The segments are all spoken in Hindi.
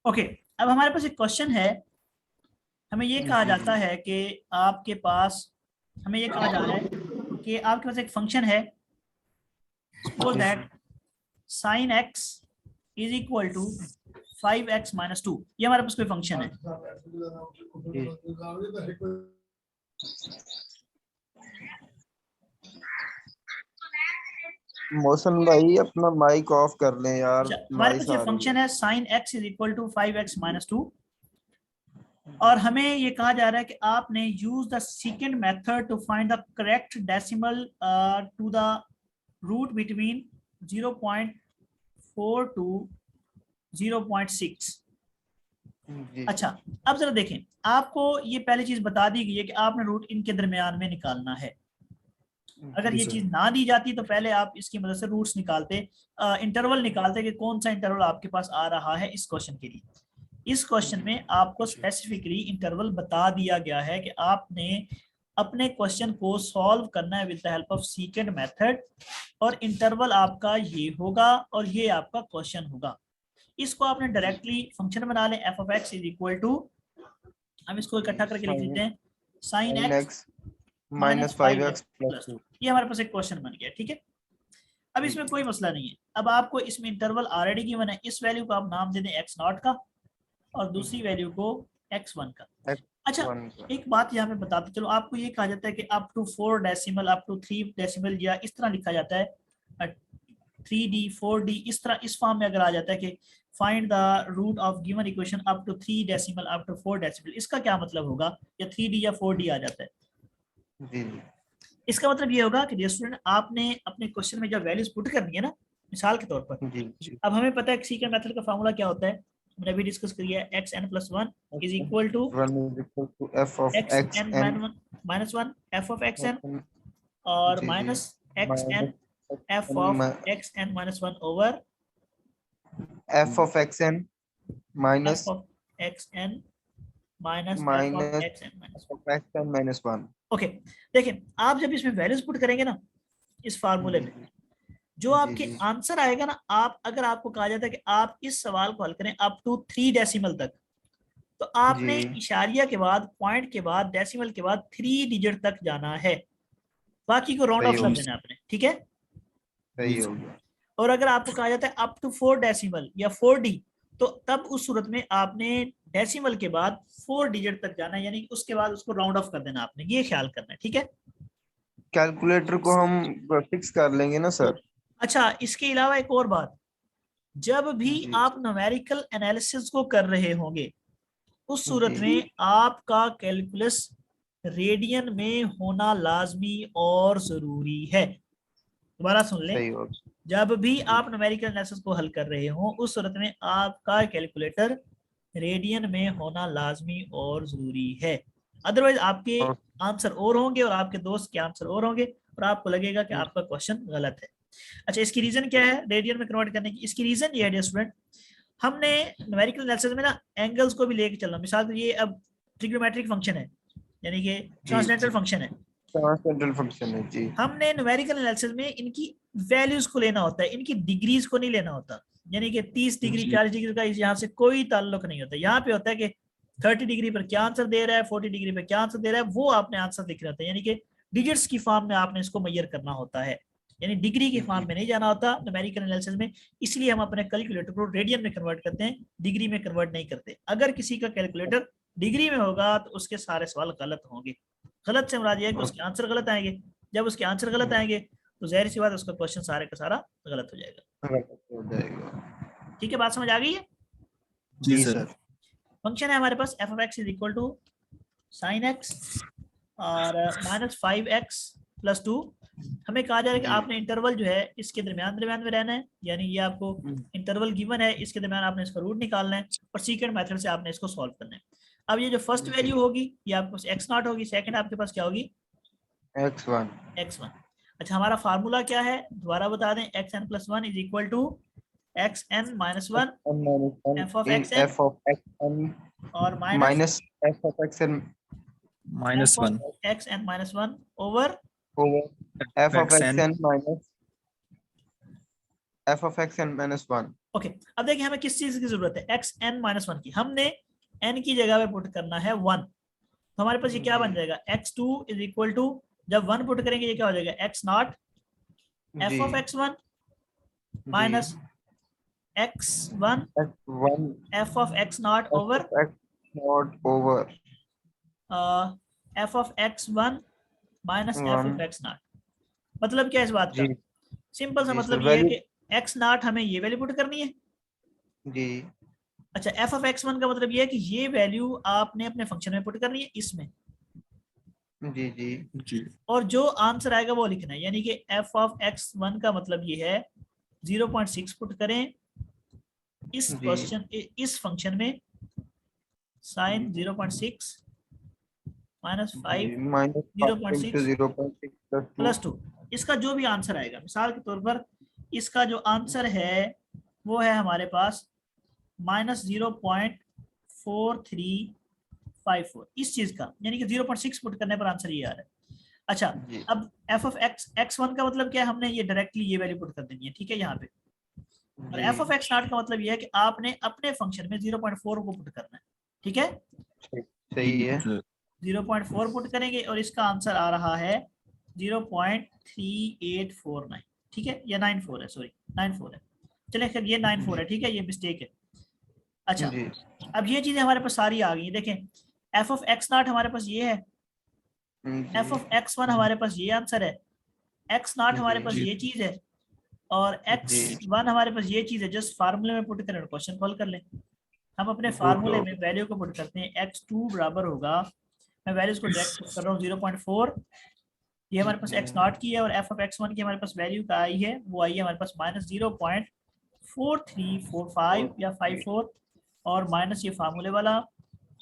ओके, अब हमारे पास एक क्वेश्चन है। हमें ये कहा जाता है कि आपके पास हमें ये कहा जा रहा है कि आपके पास एक फंक्शन है, suppose that sin x is equal to 5x minus 2। ये हमारे पास कोई फंक्शन है। मौसम भाई अपना माइक ऑफ कर लें यार, हमारे नॉइस पास ये आ रही फंक्शन है। है sin x is equal to 5x minus 2, और हमें ये कहा जा रहा है कि आपने use the second method to find the correct decimal to the root between 0.4 to 0.6। अच्छा, अब जरा देखें, आपको ये पहली चीज बता दी गई है कि आपने रूट इनके दरमियान में निकालना है। अगर ये चीज ना दी जाती तो पहले आप इसकी मदद से रूट्स निकालते, इंटरवल निकालते कि कौन सा इंटरवल आपके पास आ रहा है इस क्वेश्चन के लिए। इस क्वेश्चन में आपको स्पेसिफिकली इंटरवल बता दिया गया है कि आपने अपने क्वेश्चन को सॉल्व करना है with the help of second method, और इंटरवल आपका ये होगा और ये आपका क्वेश्चन होगा। इसको आपने डायरेक्टली फंक्शन बना लें, F of x is equal to, हम इसको इकट्ठा करके लिख देते हैं sine x minus 5x plus 2। ये हमारे पास एक क्वेश्चन बन गया, ठीक है। अब इसमें कोई मसला नहीं है। अब आपको इसमें इंटरवल ऑलरेडी गिवन है, इस वैल्यू को आप नाम दे दें x नॉट का और दूसरी वैल्यू को x1 का। अच्छा, एक बात यहाँ पे बताते चलो, आपको ये कहा जाता है कि up to 4 decimal, up to 3 decimal, या इस तरह लिखा जाता है 3D 4D, इस तरह इस फॉर्म में अगर आ जाता है कि find the root of given equation up to 3 decimal up to 4 decimal, इसका क्या मतलब होगा? या 3D या 4D आ जाता है। इसका मतलब ये होगा कि स्टूडेंट आपने अपने क्वेश्चन में जब वैल्यूज पुट करनी है ना, मिसाल के तौर पर, अब हमें पता है कि सेकंड मेथड का फार्मूला क्या होता है, हमने अभी डिस्कस किया है, xn+1 is equal to f of xn minus 1 f of xn और minus xn f of xn minus 1 over f of xn minus f of xn minus f of xn minus 1। Okay, देखिए आप जब इसमें वैल्यूज पुट करेंगे ना इस फार्मूले में, जो आपके आंसर आएगा ना, आप अगर आपको कहा जाता है कि आप इस सवाल को हल करें अप टू 3 डेसिमल तक, तो आपने इशारिया के बाद, पॉइंट के बाद, डेसिमल के बाद 3 डिजिट तक जाना है, बाकी को राउंड ऑफ कर देना आपने, ठीक है। सही हो गया। और अगर आपको कहा जाता है अप टू 4 डेसिमल या 4D, तो तब उस सूरत में आपने डेसिमल के बाद 4 डिजिट तक जाना है, यानी उसके बाद उसको राउंड ऑफ कर देना आपने, ये ख्याल करना है, ठीक है। कैलकुलेटर को हम फिक्स कर लेंगे ना सर। अच्छा, इसके अलावा एक और बात, जब भी आप न्यूमेरिकल एनालिसिस को कर रहे होंगे उस सूरत में आपका कैलकुलस रेडियन में होना लाजमी और जरूरी है। दोबारा सुन लें, जब भी आप न्यूमेरिकल एनालिसिस को हल कर रहे हो उस सूरत में आपका कैलकुलेटर रेडियन में होना लाजमी और जरूरी है। अदरवाइज आपके आंसर और होंगे और आपके दोस्त के आंसर और होंगे और आपको लगेगा कि आपका क्वेश्चन गलत है। अच्छा, इसकी रीजन क्या है रेडियन में कन्वर्ट करने की? इसकी रीजन ये है डियर स्टूडेंट, हमने न्यूमेरिकल एनालिसिस में ना एंगल्स को भी लेके चलना। मिसाल तो ये अब ट्रिग्नोमेट्रिक फंक्शन है, यानी कि ट्रांसेंडेंटल फंक्शन है, ट्रांसेंडेंटल फंक्शन है जी। हमने न्यूमेरिकल एनालिसिस में इनकी वैल्यूज को लेना होता है, इनकी डिग्रीज को नहीं लेना होता। यानी कि 30 डिग्री 40 डिग्री का यहाँ से कोई ताल्लुक नहीं होता। यहाँ पे होता है कि 30 डिग्री पर क्या आंसर दे रहा है, 40 डिग्री पर क्या आंसर दे रहा है, वो आपने आंसर लिख रहा था। यानी कि डिजिट्स की फॉर्म में आपने इसको मेजर करना होता है, यानी डिग्री के फॉर्म में नहीं जाना होता न्यूमेरिकल एनालिसिस में। इसलिए हम अपने कैलकुलेटर को रेडियन में कन्वर्ट करते हैं, डिग्री में कन्वर्ट नहीं करते। अगर किसी का कैलकुलेटर डिग्री में होगा तो उसके सारे सवाल गलत होंगे। गलत से मुराद यह है कि उसके आंसर गलत आएंगे। जब उसके आंसर गलत आएंगे तो जाहिर सी बात उसका क्वेश्चन सारे का सारा गलत हो जाएगा। ठीक है, बात समझ आ गई है? जी सर। फंक्शन है हमारे पास f of x is equal to sine x और माइनस 5x प्लस 2। हमें कहा जा रहा है कि आपने इंटरवल जो है इसके दरमियान में रहना है, यानी ये आपको इंटरवल गिवन है, इसके दरमियान आपने इसका रूट निकालना है और सेकंड मेथड से आपने इसको सॉल्व करना है। अब ये जो फर्स्ट वैल्यू होगी ये आपके पास x नॉट होगी, सेकंड आपके पास क्या होगी? x1। अच्छा, हमारा फार्मूला क्या है दोबारा बता दें, xn+1 is equal to xn-1 f of xn और minus f of xn minus 1 xn-1 over f of xn minus f of x n minus 1। Okay, अब देखिए हमें किस चीज की जरूरत है, एक्स एन माइनस वन की। हमने एन की जगह पे पुट करना है 1, तो हमारे पास ये क्या बन जाएगा, x2 इज इक्वल टू, जब 1 पुट करेंगे ये क्या हो जाएगा, x नॉट जी f of x1 जी minus x1 x1 f of x naught f over of x not over f of x1 minus f 1। of x naught. मतलब क्या है इस बात का, जी सिंपल सा जी सर, मतलब ये है वैल्यू। कि x नॉट हमें ये वैल्यू पुट करनी है। जी अच्छा, f of x1 का मतलब ये है कि ये वैल्यू आपने अपने फंक्शन में पुट करनी है इसमें, जी जी जी और जो आंसर आएगा वो लिखना है। यानी कि f of x1 का मतलब ये है 0.6 पुट करें इस जी क्वेश्चन, इस फंक्शन में sine 0.6 minus 5 minus 5 into 0.6 0.6 plus 2। Plus 2। इसका जो भी आंसर आएगा, मिसाल के तौर पर इसका जो आंसर है वो है हमारे पास माइनस 0.4354 इस चीज का, यानी कि 0.6 पुट करने पर आंसर ये आ रहा है। अच्छा, जी अब f of x1 का मतलब क्या है, हमने ये डायरेक्टली ये वैल्यू पुट कर देनी है, ठीक है यहाँ पे। और जी f of x नॉट का मतलब ये है कि आपने अपने फंक्शन में 0.4 को पुट करना है, ठीक है। सही है। 0.4 पुट करेंगे और इसका आंसर आ रहा है 0.3849, ठीक है, या 94 है, सॉरी 94 है, चलिए खैर ये 94 है, ठीक है, ये मिस्टेक है। अच्छा, जी अब ये चीजें हमारे पास सारी आ गई, देखें f of x नॉट हमारे पास ये है, f of x1 हमारे पास ये आंसर है, x नॉट हमारे पास जी ये चीज है, और x1 हमारे पास ये चीज है। जस्ट फार्मूले में पुट करें और क्वेश्चन सॉल्व कर लें। हम अपने फार्मूले में वैल्यू को पुट करते हैं, x2 बराबर होगा, मैं वैल्यूज को डायरेक्ट पुट कर रहा हूँ 0.4, ये हमारे पास x नॉट की है, और f of x1 की हमारे पास वैल्यू का आई है, वो आई है हमारे पास माइनस 0.4345 या 54, और माइनस ये फार्मूले वाला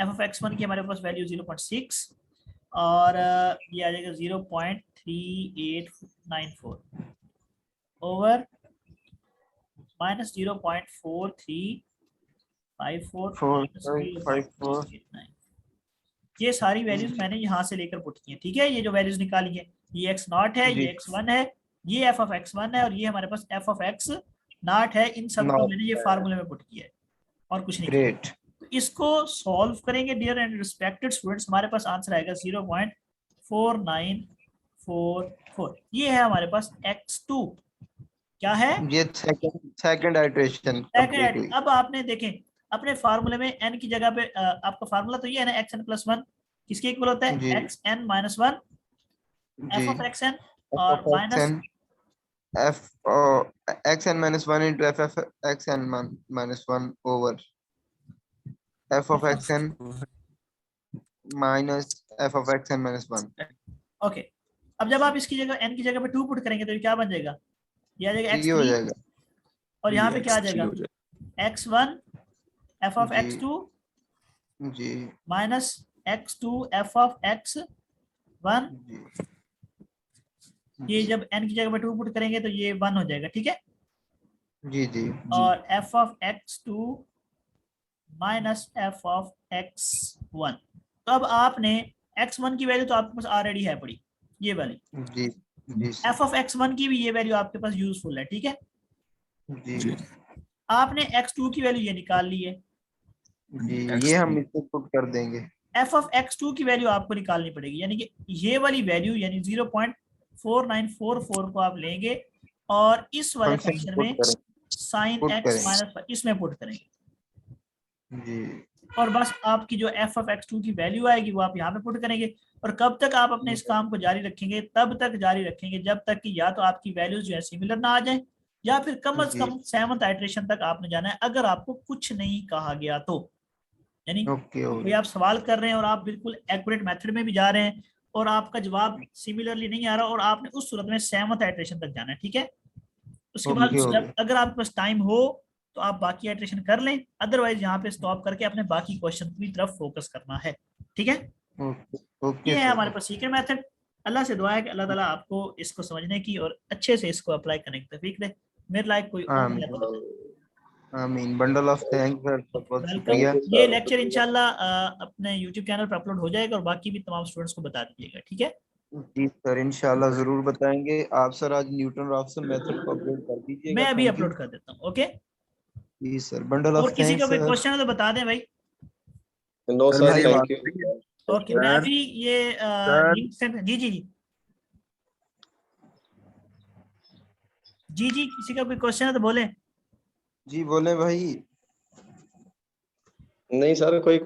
f of x1 की हमारे पास वैल्यू 0.6, और ये आ जाएगा 0.3894 ओवर माइनस 0.4354 माइनस 4554। 0.389। ये सारी वैल्यूज मैंने यहाँ से लेकर पुट की है, ठीक है। ये जो वैल्यूज निकाली है, ये x नॉट है, जी ये x1 है, ये f of x1 है, और ये हमारे पास f of x नॉट है। इन सबको नॉट मैंने ये फार्मूले में पुट किया है और कुछ नहीं किया। ग्रेट। तो इसको सॉल्व करेंगे डियर एंड रिस्पेक्टेड स्टूडेंट्स, हमारे पास आंसर आएगा 0.4944। ये है हमारे पास x2, क्या है, ये सेकंड आइटरेशन कंप्लीट हुई। अब आपने देखें अपने फार्मूले में n की जगह पे आपका फार्मूला तो ये है ना, xn प्लस 1 किसके इक्वल होता है, जी xn माइनस 1 जी f of xn, f और of minus xn f xn minus 1 into f of xn minus 1 over f of xn minus f of xn minus 1। Okay. अब जब आप इसकी जगह n की जगह पे 2 पुट करेंगे तो ये क्या बन जाएगा, ये आ जाएगा ये हो x3, जाएगा। और यहाँ पे क्या आ x3 जाएगा हो जाएगा। x1 f of जी x2 जी minus x2 f of x1। जी ये जब n की जगह पे 2 पुट करेंगे तो ये 1 हो जाएगा, ठीक है। जी जी और f of x2 minus f of x1। तो अब आपने x1 की वैल्यू तो आपके पास ऑलरेडी है पड़ी, ये वाली। जी जी f of x1 की भी ये वैल्यू आपके पास यूजफुल है, ठीक है। जी आपने x2 की वैल्यू ये निकाल ली है, जी ये हम इसको पुट कर देंगे। f of x2 की वैल्यू आपको निकालनी पड़ेगी, यानी कि ये वाली वैल्यू यानी 0.4944 को आप लेंगे और इस वाले फंक्शन में साइन x माइनस इसमें पुट करेंगे जी। और बस आपकी जो f of x2 की वैल्यू आएगी वो आप यहाँ पे पुट करेंगे। और कब तक आप अपने इस काम को जारी रखेंगे, तब तक जारी रखेंगे जब तक कि या तो आपकी वैल्यूज जो है सिमिलर ना आ जाए, या फिर कम से कम 7th आइटरेशन तक आपने जाना है, अगर आपको कुछ नहीं कहा गया तो। यानी कोई आप सवाल कर रहे हैं और आप बिल्कुल एक्यूरेट मेथड में भी जा रहे हैं और आपका जवाब सिमिलरली नहीं आ रहा, और आपने उस सूरत में 7th आइटरेशन तक जाना है, ठीक है। उसके बाद अगर आपके पास टाइम हो तो आप बाकी आइटरेशन कर लें, अदरवाइज यहाँ पे स्टॉप करके अपने बाकी क्वेश्चन की तरफ फोकस करना है, ठीक है। ओके ये है सर। हमारे पास सीक्रेट मेथड। अल्लाह से दुआ है कि अल्लाह ताला आपको इसको समझने की और अच्छे से इसको अप्लाई करने की तौफीक दे। मेरे लायक कोई और है तो आमीन। बंडल ऑफ थैंक्स सर, बहुत वेलकम। शुक्रिया। ये लेक्चर इंशाल्लाह अपने YouTube चैनल पर अपलोड हो जाएगा और बाकी भी तमाम स्टूडेंट्स को बता दीजिएगा, ठीक है। जी सर, इंशाल्लाह जरूर बताएंगे। आप सर आज न्यूटन राफसन मेथड को अपलोड कर दीजिएगा। मैं अभी थैंक यू। अपलोड कर देता हूँ। ओके, जी सर, बंडल और ऑफ किसी का थैंक्स कोई सर। क्वेश्चन है तो बता दें भाई। नो सर सर, मेरी थैंक आवाज यू। आ रही है? ओके, मैं सर अभी ये सर लिंक सेंड, जी जी जी जी जी, किसी का कोई क्वेश्चन है तो बोले। जी बोले भाई। नहीं सर, कोई